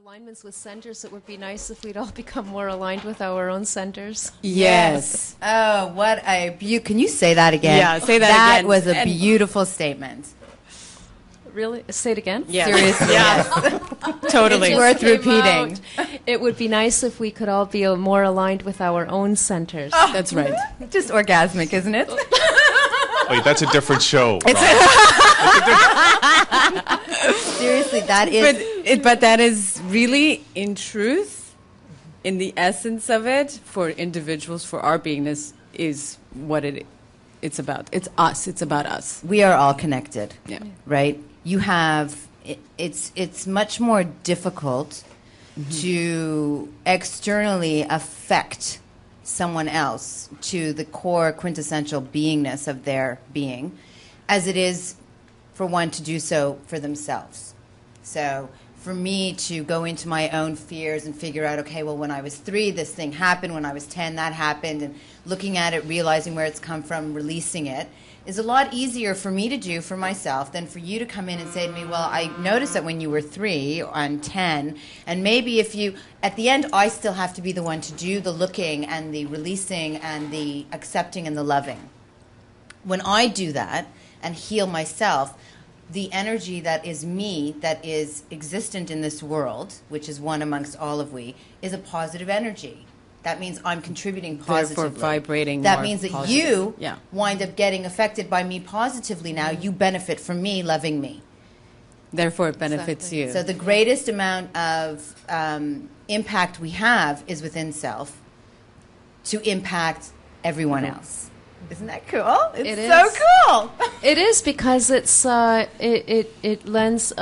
alignments with centers, it would be nice if we'd all become more aligned with our own centers. Yes. Oh, what a can you say that again? Yeah, say that again. That was a beautiful statement. Really? Say it again? Yeah. Seriously, yes. Totally. It's worth Came repeating. out. It would be nice if we could all be more aligned with our own centers. That's right. Just orgasmic, isn't it? Wait, that's a different show. Seriously, that is. But that is really, in truth, in the essence of it, for individuals, for our beingness, is what it's about. It's us. It's about us. We are all connected. Yeah. Right? You have. It's much more difficult to externally affect someone else to the core quintessential beingness of their being as it is for one to do so for themselves. So for me to go into my own fears and figure out, okay, well, when I was 3, this thing happened. When I was 10, that happened. And looking at it, realizing where it's come from, releasing it, is a lot easier for me to do for myself than for you to come in and say to me, well, I noticed that when you were 3 and 10, and maybe if you, at the end, I still have to be the one to do the looking and the releasing and the accepting and the loving. When I do that and heal myself, the energy that is me, that is existent in this world, which is one amongst all of we, is a positive energy. That means I'm contributing positively. Therefore, vibrating. That more means that positive. you wind up getting affected by me positively now. You benefit from me loving me. Therefore, it benefits you. So the greatest amount of impact we have is within self to impact everyone else. Isn't that cool? It's so cool. It is because it lends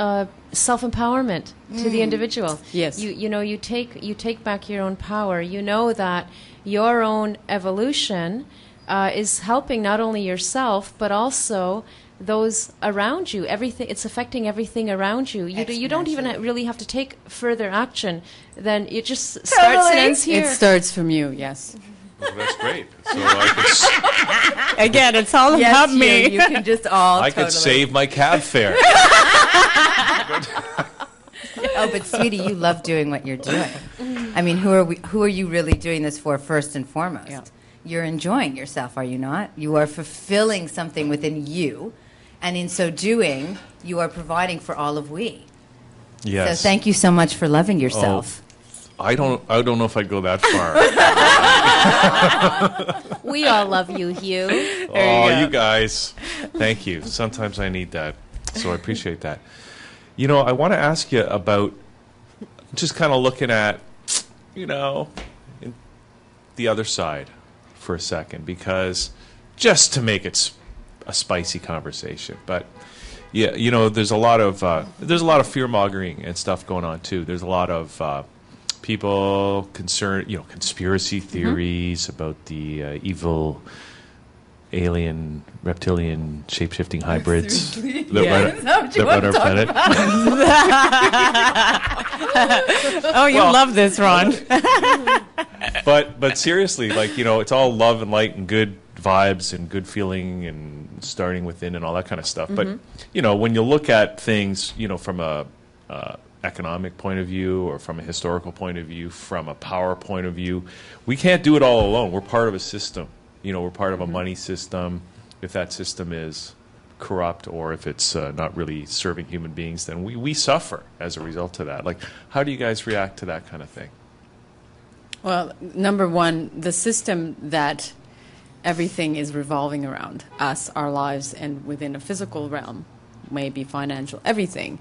self-empowerment to the individual. Yes. You take back your own power. You know that your own evolution is helping not only yourself but also those around you. Everything, it's affecting everything around you. You don't even really have to take further action. Then it just starts and ends here. It starts from you. Yes. Well, that's great. So I could, Again, it's all about me. You can just all. I could save my cab fare. Oh, but sweetie, you love doing what you're doing. I mean, who are you really doing this for first and foremost? Yeah. You're enjoying yourself, are you not? You are fulfilling something within you, and in so doing, you are providing for all of we. Yes. So thank you so much for loving yourself. I don't know if I'd go that far. We all love you, Hugh. You guys. Thank you. Sometimes I need that. So I appreciate that. You know, I want to ask you about just kind of looking at, the other side for a second, because just to make it a spicy conversation. But yeah, there's a lot of fear-mongering and stuff going on too. There's a lot of people concerned, conspiracy theories about the evil alien, reptilian, shape-shifting hybrids that run our planet. Oh, you love this, Ron. But seriously, it's all love and light and good vibes and good feeling and starting within and all that kind of stuff. But when you look at things, from a economic point of view or from a historical point of view, from a power point of view, we can't do it all alone. We're part of a system. We're part of a money system. If that system is corrupt or if it's not really serving human beings, then we suffer as a result of that. How do you guys react to that kind of thing? Well, number one, the system that everything is revolving around, us, our lives, and within a physical realm, maybe financial, everything,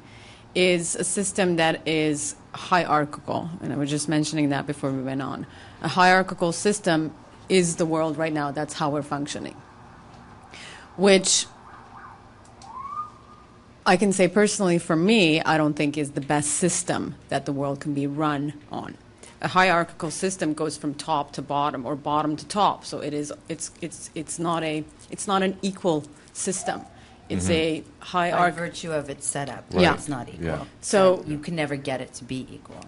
is a system that is hierarchical. And I was just mentioning that before we went on. A hierarchical system is the world right now. That's how we're functioning. Which I can say personally for me, I don't think is the best system that the world can be run on. A hierarchical system goes from top to bottom or bottom to top. So it's not an equal system. It's a By virtue of its setup, Right. It's not equal. Yeah. So you can never get it to be equal.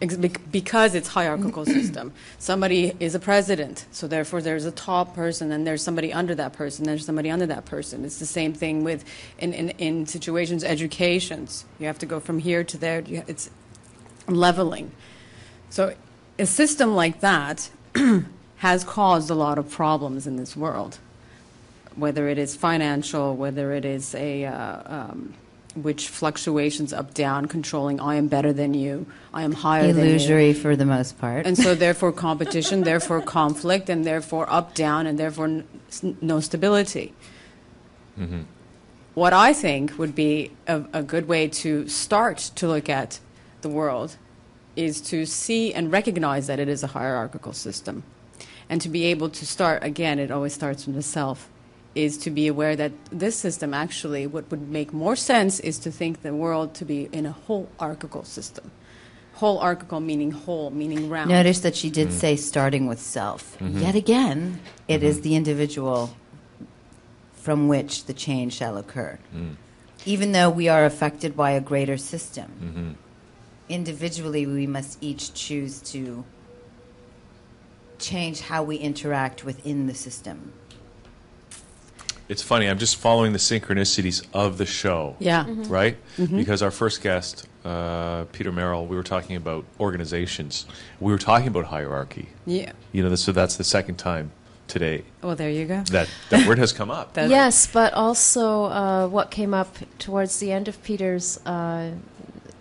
Because it's hierarchical system. Somebody is a president, so therefore there's a top person, and there's somebody under that person, there's somebody under that person. It's the same thing with in situations, educations. You have to go from here to there. leveling. So a system like that has caused a lot of problems in this world, whether it is financial, whether it is which fluctuations up, down, controlling, I am better than you, I am higher than you. Illusory for the most part. And so therefore competition, therefore conflict, and therefore up, down, and therefore no stability. Mm-hmm. What I think would be a good way to start to look at the world is to see and recognize that it is a hierarchical system. And to be able to start, again, it always starts from the self, is to be aware that this system actually, what would make more sense is to think the world to be in a holarchical system. Holarchical meaning whole, meaning round. Notice that she did say starting with self. Yet again, it is the individual from which the change shall occur. Even though we are affected by a greater system, individually we must each choose to change how we interact within the system. It's funny, I'm just following the synchronicities of the show. Yeah. Right? Because our first guest, Peter Merrill, we were talking about organizations. We were talking about hierarchy. Yeah. You know, so that's the second time today Well, there you go. that word has come up. Yes, but also what came up towards the end of Peter's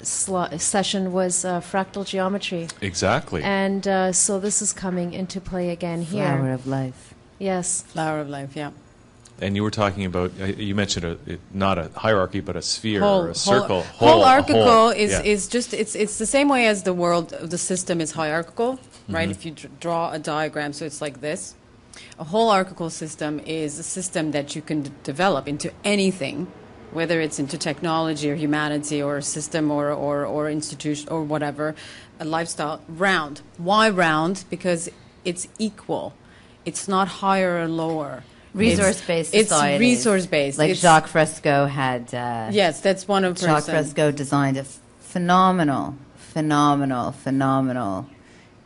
session was fractal geometry. Exactly. And so this is coming into play again here. Flower of life. Yes. Flower of life, yeah. And you were talking about, you mentioned not a hierarchy, but a sphere or a circle. Holarchical yeah. is just, it's the same way as the world, the system is hierarchical, right? If you draw a diagram, so it's like this. A holarchical system is a system that you can develop into anything, whether it's into technology or humanity or a system or institution or whatever, a lifestyle. Round. Why round? Because it's equal. It's not higher or lower. Resource-based It's societies. resource-based. Like It's- Jacques Fresco had... Yes, that's one of Jacques Fresco designed a phenomenal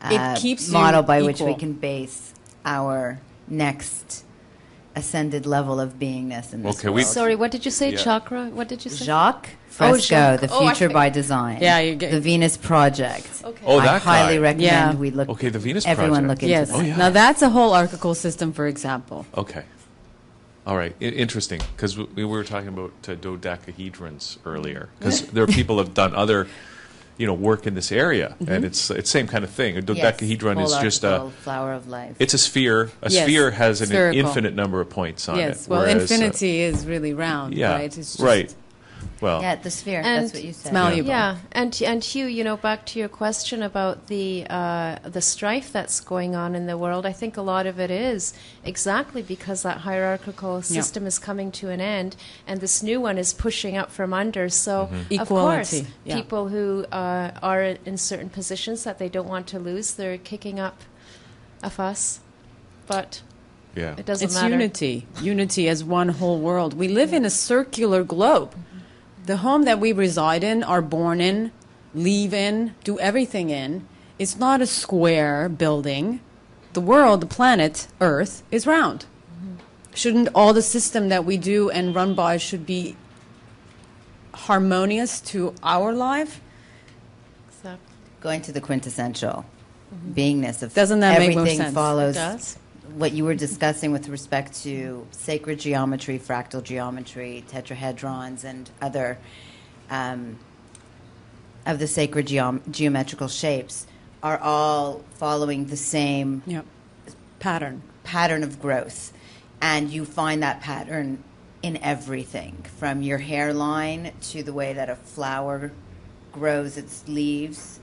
It keeps you model by which we equal. can base our next ascended level of beingness in this Okay, world. Sorry, what did you say? Yeah. Chakra? What did you say? Jacques Fresco, Jacques. The Oh, I Future think- by Design. Yeah, you get- The Venus Project. Okay. Oh, I that highly guy. recommend Yeah. we look. Okay, the Venus Everyone Project. look into Yes. that. Oh, yeah. Now that's a holarchical system, for example. Okay. All right. Interesting, because we were talking about dodecahedrons earlier, because there are people who have done other, work in this area, and it's same kind of thing. A dodecahedron is just Holarchical, flower of life. it's a sphere. A Yes, sphere has an spherical. infinite number of points on Yes. it. Well, whereas, infinity is really round, yeah, right? It's just right. Well, Yeah, the sphere. And That's what you said. it's malleable. Yeah, and Hugh, back to your question about the strife that's going on in the world, I think a lot of it is exactly because that hierarchical system is coming to an end, and this new one is pushing up from under. So, of course, Equality, yeah. people who are in certain positions that they don't want to lose, they're kicking up a fuss, but yeah. it doesn't It's matter. unity as one whole world. We live in a circular globe. The home that we reside in, are born in, live in, do everything in, is not a square building. The world, the planet, Earth, is round. Shouldn't all the system that we do and run by should be harmonious to our life? So, Going to the quintessential beingness of Doesn't that make more everything sense? follows it does. what you were discussing with respect to sacred geometry, fractal geometry, tetrahedrons, and other of the sacred geometrical shapes are all following the same Yep. Pattern. of growth. And you find that pattern in everything, from your hairline to the way that a flower grows its leaves,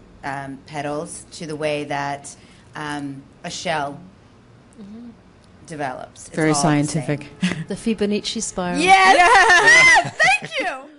petals, to the way that a shell develops. It's Very all the same. scientific. The Fibonacci spiral. Yes! Thank you!